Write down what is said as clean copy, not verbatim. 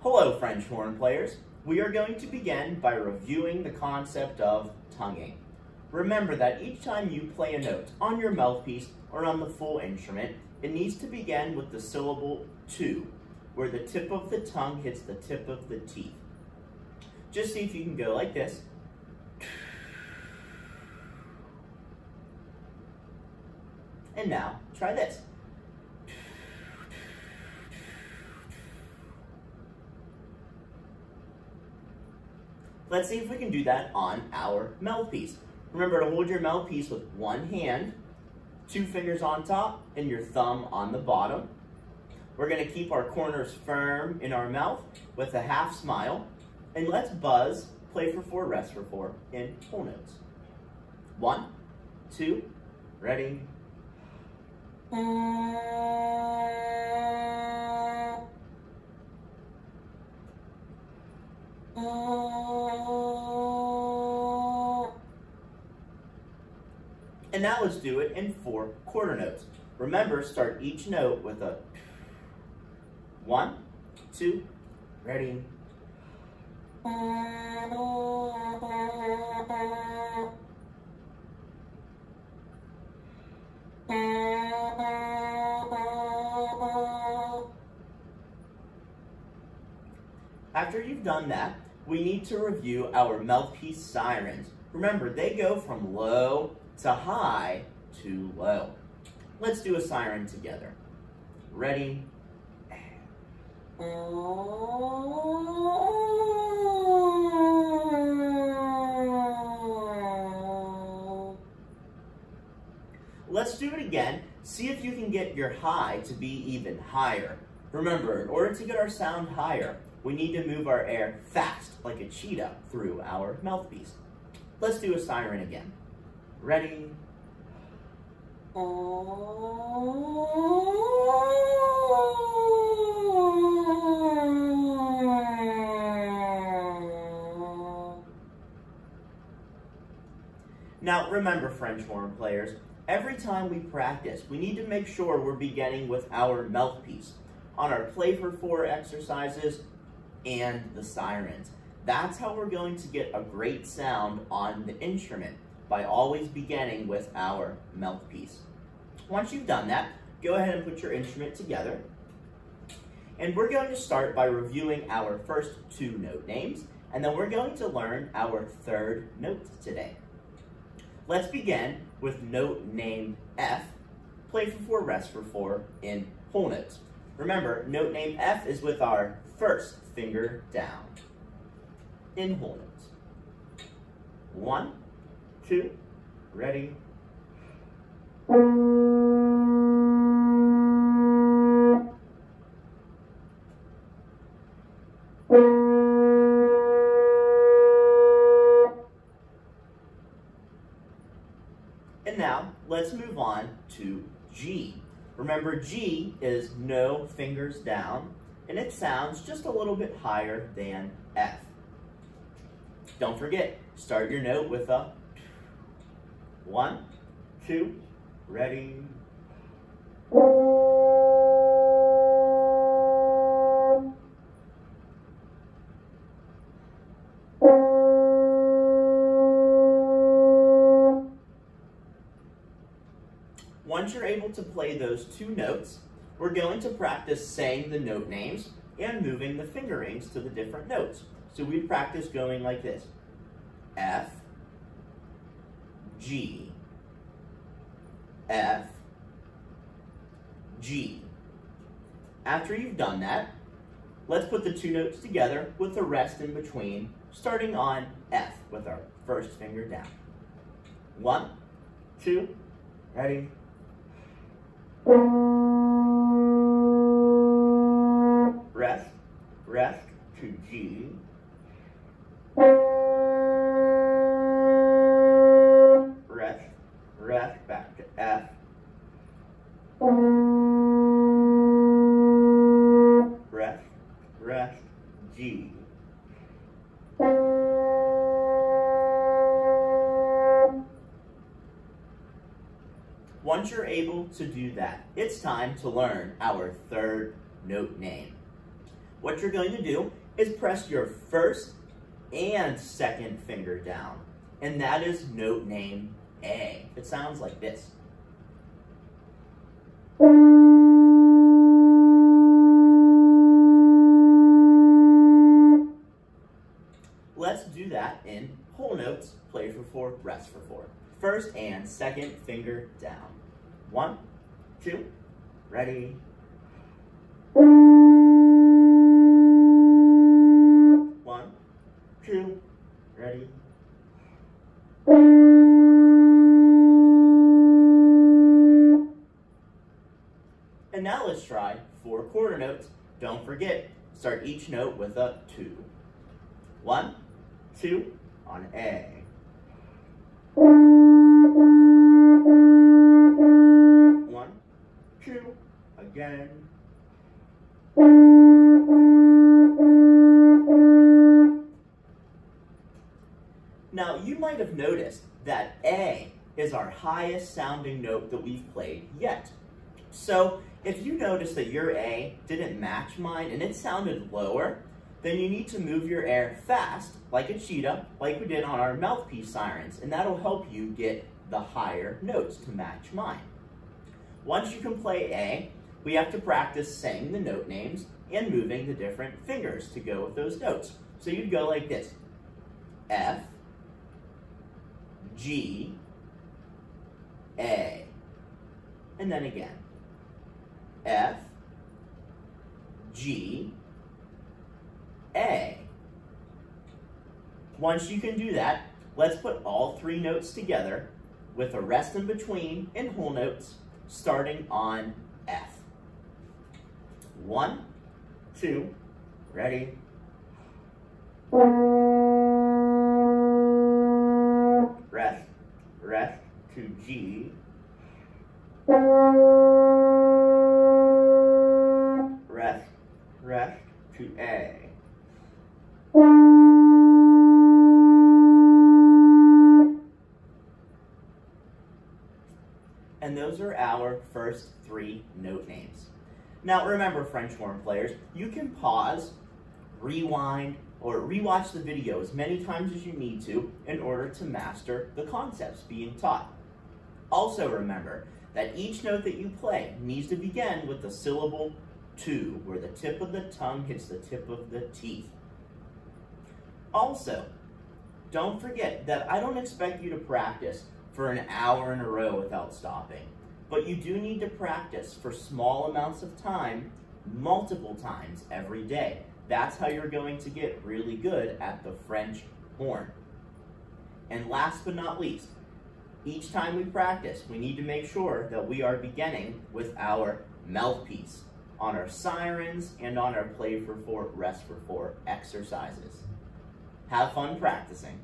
Hello, French horn players. We are going to begin by reviewing the concept of tonguing. Remember that each time you play a note on your mouthpiece or on the full instrument, it needs to begin with the syllable to, where the tip of the tongue hits the tip of the teeth. Just see if you can go like this. And now, try this. Let's see if we can do that on our mouthpiece. Remember to hold your mouthpiece with one hand, 2 fingers on top, and your thumb on the bottom. We're going to keep our corners firm in our mouth with a half smile. And let's buzz, play for 4, rest for 4 in whole notes. 1, 2, ready. And now let's do it in 4 quarter notes. Remember, start each note with a 1, 2, ready. After you've done that, we need to review our mouthpiece sirens. Remember, they go from low to high to low. Let's do a siren together. Ready? Let's do it again. See if you can get your high to be even higher. Remember, in order to get our sound higher, we need to move our air fast, like a cheetah, through our mouthpiece. Let's do a siren again. Ready? Now, remember, French horn players, every time we practice, we need to make sure we're beginning with our mouthpiece on our play for 4 exercises and the sirens. That's how we're going to get a great sound on the instrument, by always beginning with our mouthpiece. Once you've done that, go ahead and put your instrument together. And we're going to start by reviewing our first 2 note names, and then we're going to learn our 3rd note today. Let's begin with note named F, play for 4, rest for 4 in whole notes. Remember, note named F is with our first finger down in whole notes. 1, 2, ready. And now, let's move on to G. Remember, G is no fingers down, and it sounds just a little bit higher than F. Don't forget, start your note with a 1, 2, ready. Once you're able to play those 2 notes, we're going to practice saying the note names and moving the fingerings to the different notes. So we practice going like this: F, G, F, G. After you've done that, let's put the 2 notes together with the rest in between, starting on F with our first finger down. 1, 2, ready. Rest, rest to G. Rest, rest back to F. Rest, rest, G. Once you're able to do that, it's time to learn our 3rd note name. what you're going to do is press your first and second finger down, and that is note name A. It sounds like this. Let's do that in whole notes, play for 4, rest for 4. First and second finger down. 1, 2, ready. 1, 2, ready. And now let's try 4 quarter notes. Don't forget, start each note with a 2. 1, 2 on A. 1, 2 again. Now you might have noticed that A is our highest sounding note that we've played yet. So if you notice that your A didn't match mine and it sounded lower, then you need to move your air fast, like a cheetah, like we did on our Mouthpiece Sirens, and that'll help you get the higher notes to match mine. Once you can play A, we have to practice saying the note names and moving the different fingers to go with those notes. So you'd go like this: F, G, A, and then again, F, G, A. Once you can do that, let's put all 3 notes together with a rest in between in whole notes, starting on F. 1, 2, ready. Rest, rest to G. Rest, rest to A. And those are our first 3 note names. Now remember, French horn players, you can pause, rewind, or rewatch the video as many times as you need to in order to master the concepts being taught. Also remember that each note that you play needs to begin with the syllable 2, where the tip of the tongue hits the tip of the teeth. Also, don't forget that I don't expect you to practice for an hour in a row without stopping, but you do need to practice for small amounts of time, multiple times every day. That's how you're going to get really good at the French horn. And last but not least, each time we practice, we need to make sure that we are beginning with our mouthpiece on our Sirens and on our play for 4, rest for 4 exercises. Have fun practicing.